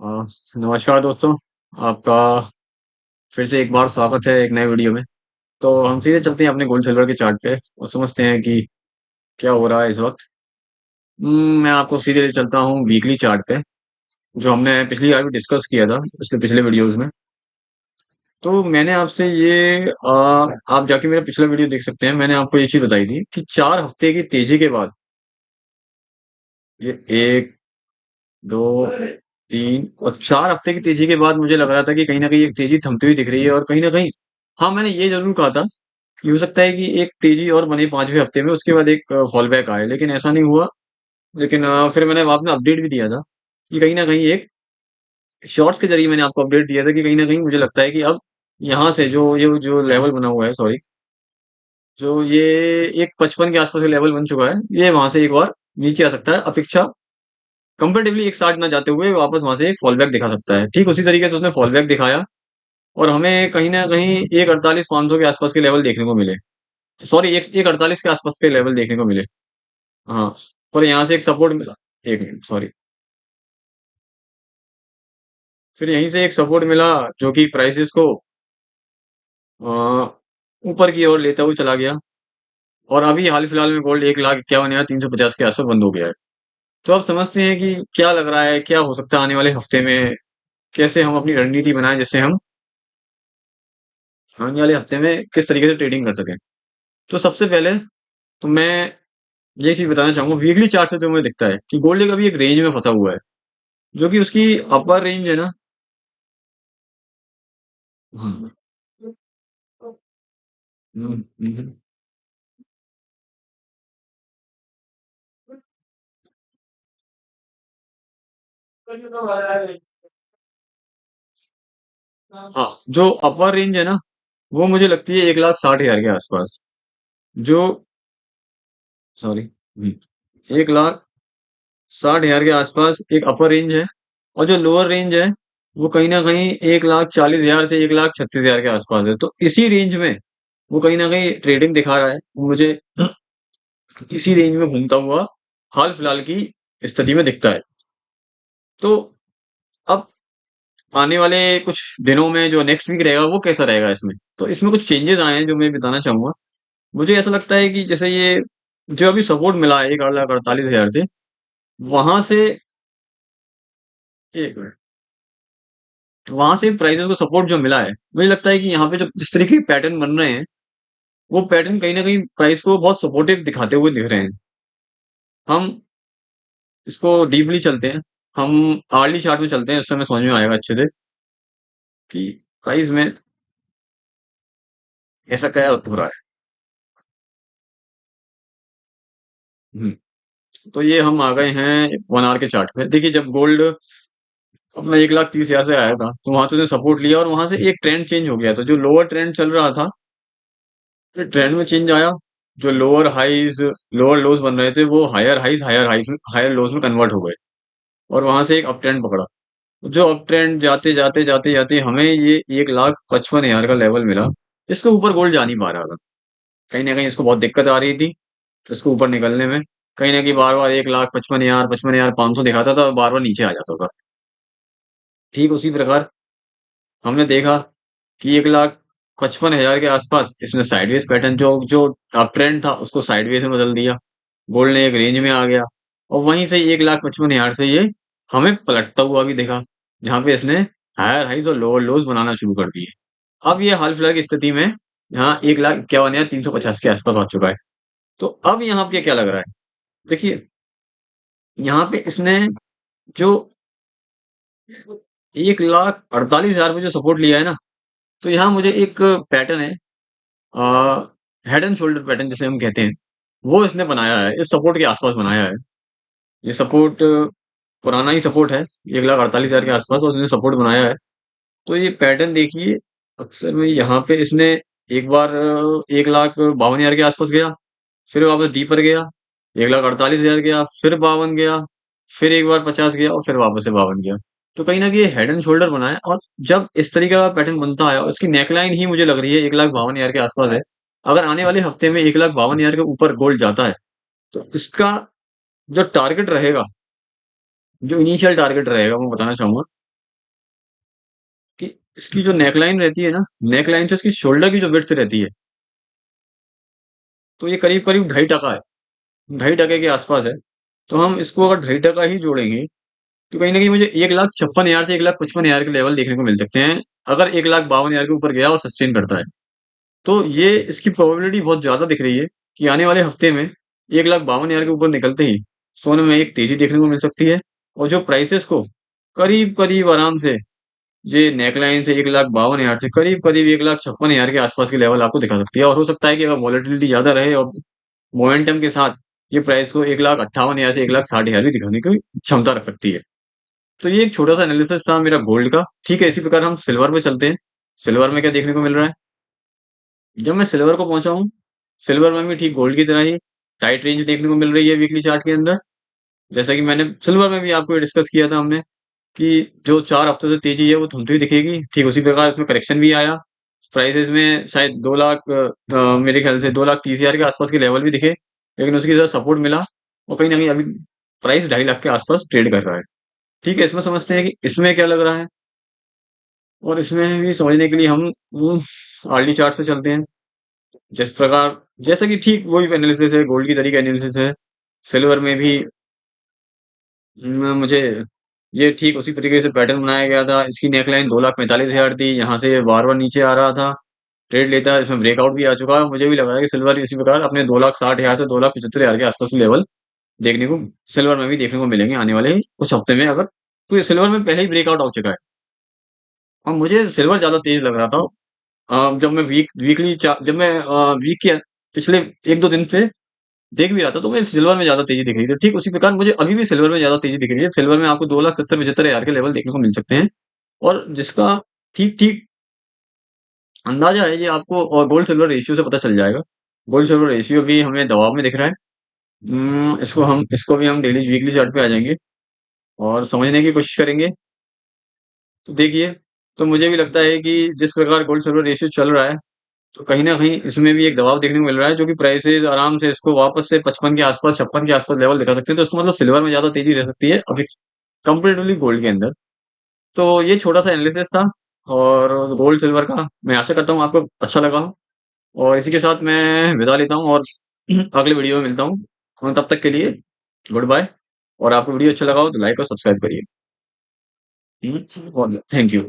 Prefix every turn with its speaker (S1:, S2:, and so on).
S1: अ, नमस्कार दोस्तों। आपका फिर से एक बार स्वागत है एक नए वीडियो में। तो हम सीधे चलते हैं अपने गोल्ड सिल्वर के चार्ट पे और समझते हैं कि क्या हो रहा है इस वक्त। मैं आपको सीधे ले चलता हूँ वीकली चार्ट पे, जो हमने पिछली बार भी डिस्कस किया था इसके पिछले वीडियोस में। तो मैंने आपसे आप जाके मेरा पिछला वीडियो देख सकते हैं। मैंने आपको ये चीज बताई थी कि 4 हफ्ते की तेजी के बाद ये एक, दो, तीन और 4 हफ्ते की तेजी के बाद मुझे लग रहा था कि कहीं ना कहीं एक तेजी थमती हुई दिख रही है, और कहीं ना कहीं हाँ, मैंने ये जरूर कहा था कि हो सकता है कि एक तेजी और बने 5वें हफ्ते में, उसके बाद एक फॉल बैक आए, लेकिन ऐसा नहीं हुआ। लेकिन फिर मैंने आपने अपडेट भी दिया था कि कहीं ना कहीं एक शॉर्ट्स के जरिए मैंने आपको अपडेट दिया था कि कहीं ना कहीं मुझे लगता है कि अब यहाँ से जो लेवल बना हुआ है, सॉरी, जो ये एक 55 के आसपास का लेवल बन चुका है, ये वहां से एक बार नीचे आ सकता है। अपेक्षा कंपेरेटिवली एक साथ ना जाते हुए वापस वहां से एक फॉल बैक दिखा सकता है। ठीक उसी तरीके से उसने फॉल बैक दिखाया और हमें कहीं ना कहीं एक 48,500 के आसपास के लेवल देखने को मिले। सॉरी, एक 48 के आसपास के लेवल देखने को मिले। हाँ, पर यहाँ से एक सपोर्ट मिला। एक मिनट, सॉरी। फिर यहीं से एक सपोर्ट मिला जो कि प्राइसेस को अ, ऊपर की ओर लेता हुआ चला गया। और अभी हाल फिलहाल में गोल्ड 1,51,350 के आसपास बंद हो गया है। तो आप समझते हैं कि क्या लग रहा है, क्या हो सकता है आने वाले हफ्ते में, कैसे हम अपनी रणनीति बनाएं जिससे हम आने वाले हफ्ते में किस तरीके से ट्रेडिंग कर सकें। तो सबसे पहले तो मैं ये चीज बताना चाहूंगा, वीकली चार्ट से जो मुझे दिखता है कि गोल्ड एक अभी एक रेंज में फंसा हुआ है, जो कि उसकी अपर रेंज है ना। हम्म, हम्म, हम्म। हाँ, जो अपर रेंज है ना, वो मुझे लगती है 1,60,000 के आसपास। जो सॉरी, 1,60,000 के आसपास एक अपर रेंज है। और जो लोअर रेंज है वो कहीं ना कहीं 1,40,000 से 1,36,000 के आसपास है। तो इसी रेंज में वो कहीं ना कहीं ट्रेडिंग दिखा रहा है मुझे। इसी रेंज में घूमता हुआ हाल फिलहाल की स्थिति में दिखता है। तो अब आने वाले कुछ दिनों में जो नेक्स्ट वीक रहेगा वो कैसा रहेगा, इसमें तो इसमें कुछ चेंजेस आए हैं जो मैं बताना चाहूंगा। मुझे ऐसा लगता है कि जैसे ये जो अभी सपोर्ट मिला है 1,48,000 से, वहां से एक मिनट, वहां से प्राइसेस को सपोर्ट जो मिला है, मुझे लगता है कि यहाँ पे जो जिस तरीके के पैटर्न बन रहे हैं, वो पैटर्न कहीं ना कहीं प्राइस को बहुत सपोर्टिव दिखाते हुए दिख रहे हैं। हम इसको डीपली चलते हैं, हम आर्ली चार्ट में चलते हैं, उससे हमें समझ में आएगा अच्छे से कि प्राइस में ऐसा क्या हो रहा है। हम्म, तो ये हम आ गए हैं 1 आवर के चार्ट पे। देखिए, जब गोल्ड अपना 1,30,000 से आया था तो वहां से उसने सपोर्ट लिया और वहां से एक ट्रेंड चेंज हो गया था। जो लोअर ट्रेंड चल रहा था, फिर ट्रेंड में चेंज आया। जो लोअर हाईज लोअर लोज बन रहे थे वो हायर हाईज हायर लोज में कन्वर्ट हो गए, और वहां से एक अप ट्रेंड पकड़ा। जो अप ट्रेंड जाते जाते जाते जाते हमें ये 1,55,000 का लेवल मिला। इसके ऊपर गोल्ड जा नहीं पा रहा था, कहीं ना कहीं इसको बहुत दिक्कत आ रही थी इसको ऊपर निकलने में। कहीं ना कहीं बार बार 1,55,000 55,500 दिखाता था, बार बार नीचे आ जाता था। ठीक उसी प्रकार हमने देखा कि 1,55,000 के आसपास इसने साइडवेज पैटर्न, जो जो अप ट्रेंड था उसको साइडवेज में बदल दिया। गोल्ड ने एक रेंज में आ गया, और वहीं से 1,55,000 से ये हमें पलटता हुआ भी दिखा, जहां पे इसने हायर हाइज और लोअर लोज बनाना शुरू कर दिए। अब ये हाल फिलहाल की स्थिति में यहाँ 1,51,350 के आसपास आ चुका है। तो अब यहाँ पे क्या लग रहा है, देखिए, यहाँ पे इसने जो 1,48,000 पे जो सपोर्ट लिया है ना, तो यहाँ मुझे एक पैटर्न है, हेड एंड शोल्डर पैटर्न जिसे हम कहते हैं, वो इसने बनाया है, इस सपोर्ट के आसपास बनाया है। ये सपोर्ट पुराना ही सपोर्ट है, 1,48,000 के आसपास, और उसने सपोर्ट बनाया है। तो ये पैटर्न देखिए, अक्सर में यहाँ पे इसने एक बार 1,52,000 के आसपास गया, फिर वापस डीपर गया, 1,48,000 गया, फिर 52 गया, फिर एक बार 50 गया, और फिर वापस से 52 गया। तो कहीं ना कहीं हेड एंड शोल्डर बना है, और जब इस तरीके का पैटर्न बनता है और इसकी नेकलाइन ही मुझे लग रही है 1,52,000 के आसपास है। अगर आने वाले हफ्ते में 1,52,000 के ऊपर गोल्ड जाता है, तो इसका जो टारगेट रहेगा, जो इनिशियल टारगेट रहेगा, मैं बताना चाहूंगा इसकी जो नेकलाइन रहती है ना, नेकलाइन से इसकी शोल्डर की जो विड्थ रहती है, तो ये करीब करीब 2.5 टका है, 2.5 टके के आसपास है। तो हम इसको अगर 2.5 टका ही जोड़ेंगे, तो कहीं ना कहीं मुझे 1,56,000 से 1,55,000 के लेवल देखने को मिल सकते हैं, अगर 1,52,000 के ऊपर गया और सस्टेन करता है। तो ये इसकी प्रोबेबिलिटी बहुत ज्यादा दिख रही है कि आने वाले हफ्ते में 1,52,000 के ऊपर निकलते ही सोने में एक तेजी देखने को मिल सकती है। और जो प्राइसेस को करीब करीब आराम से, ये नेकलाइन से 1,52,000 से करीब करीब 1,56,000 के आसपास के लेवल आपको दिखा सकती है। और हो सकता है कि अगर वॉलेटिलिटी ज्यादा रहे और मोमेंटम के साथ, ये प्राइस को 1,58,000 से 1,60,000 भी दिखाने की क्षमता रख सकती है। तो ये एक छोटा सा एनालिसिस था मेरा गोल्ड का। ठीक है, इसी प्रकार हम सिल्वर में चलते हैं। सिल्वर में क्या देखने को मिल रहा है? जब मैं सिल्वर को पहुंचा हूँ, सिल्वर में भी ठीक गोल्ड की तरह ही टाइट रेंज देखने को मिल रही है वीकली चार्ट के अंदर। जैसा कि मैंने सिल्वर में भी आपको डिस्कस किया था हमने, कि जो 4 हफ्तों से तेजी है वो थमती हुई दिखेगी, ठीक उसी प्रकार इसमें करेक्शन भी आया। प्राइसेस में शायद 2 लाख, मेरे ख्याल से 2,30,000 के आसपास के लेवल भी दिखे, लेकिन उसकी तरह सपोर्ट मिला। और कहीं ना कहीं अभी प्राइस 2.5 लाख के आसपास ट्रेड कर रहा है। ठीक है, इसमें समझते हैं कि इसमें क्या लग रहा है। और इसमें भी समझने के लिए हम आरडी चार्ट से चलते हैं। जिस प्रकार, जैसा कि ठीक वही एनालिसिस है, गोल्ड की तरीके एनालिसिस है, सिल्वर में भी मुझे ये ठीक उसी तरीके से पैटर्न बनाया गया था। इसकी नेकलाइन 2,45,000 थी, यहाँ से बार बार नीचे आ रहा था, ट्रेड लेता है, इसमें ब्रेकआउट भी आ चुका है। मुझे भी लग रहा है कि सिल्वर इसी प्रकार अपने 2,60,000 से 2,75,000 के आसपास लेवल देखने को, सिल्वर में भी देखने को मिलेंगे आने वाले कुछ हफ्ते में। अगर तो ये सिल्वर में पहले ही ब्रेकआउट हो चुका है, और मुझे सिल्वर ज्यादा तेज लग रहा था। जब मैं जब मैं वीक के पिछले 1-2 दिन से देख भी रहा था, तो मैं सिल्वर में ज्यादा तेजी दिख रही थी। ठीक उसी प्रकार मुझे अभी भी सिल्वर में ज्यादा तेजी दिख रही है। सिल्वर में आपको 2,70,75,000 के लेवल देखने को मिल सकते हैं, और जिसका ठीक ठीक अंदाजा है ये आपको, और गोल्ड सिल्वर रेशियो से पता चल जाएगा। गोल्ड सिल्वर रेशियो भी हमें दबाव में दिख रहा है। इसको भी हम डेली वीकली चार्ट पे आ जाएंगे और समझने की कोशिश करेंगे। तो देखिए, तो मुझे भी लगता है कि जिस प्रकार गोल्ड सिल्वर रेशियो चल रहा है, तो कहीं ना कहीं इसमें भी एक दबाव देखने को मिल रहा है, जो कि प्राइसेस आराम से इसको वापस से 55 के आसपास, 56 के आसपास लेवल दिखा सकते हैं। तो इसका मतलब सिल्वर में ज्यादा तेजी रह सकती है अभी कंपेरेटिवली गोल्ड के अंदर। तो ये छोटा सा एनालिसिस था, और गोल्ड सिल्वर का मैं आशा करता हूँ आपको अच्छा लगा हो। और इसी के साथ मैं विदा लेता हूँ, और अगले वीडियो में मिलता हूँ। और तब तक के लिए गुड बाय। और आपको वीडियो अच्छा लगा हो तो लाइक और सब्सक्राइब करिए। और थैंक यू।